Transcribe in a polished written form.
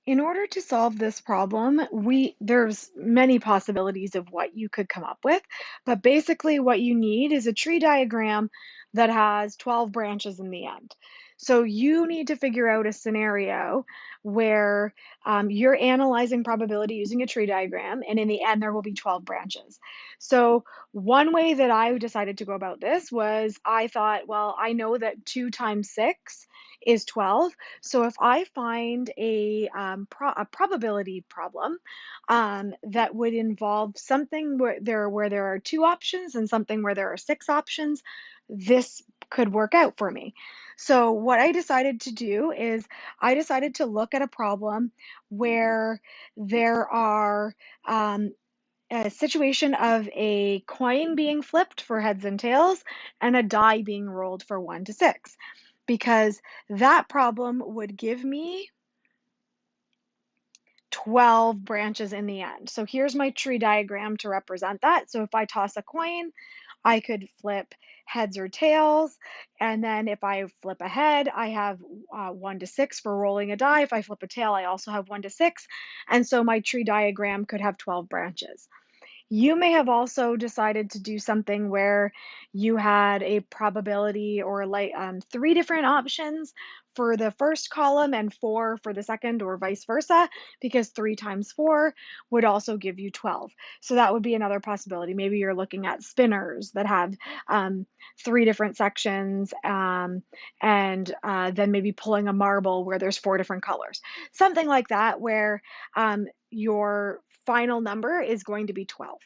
In order to solve this problem, there's many possibilities of what you could come up with, but basically what you need is a tree diagram that has 12 branches in the end. So you need to figure out a scenario where you're analyzing probability using a tree diagram, and in the end, there will be 12 branches. So one way that I decided to go about this was I thought, well, I know that 2 times 6 is 12. So if I find a probability problem that would involve something where there are two options and something where there are six options, this could work out for me. So what I decided to do is I decided to look at a problem where there are a situation of a coin being flipped for heads and tails and a die being rolled for 1 to 6, because that problem would give me 12 branches in the end. So here's my tree diagram to represent that. So if I toss a coin, I could flip heads or tails. And then if I flip a head, I have 1 to 6 for rolling a die. If I flip a tail, I also have 1 to 6. And so my tree diagram could have 12 branches. You may have also decided to do something where you had a probability or like three different options for the first column and four for the second, or vice versa, because 3 times 4 would also give you 12. So that would be another possibility. Maybe you're looking at spinners that have three different sections, and then maybe pulling a marble where there's four different colors. Something like that, where your final number is going to be 12.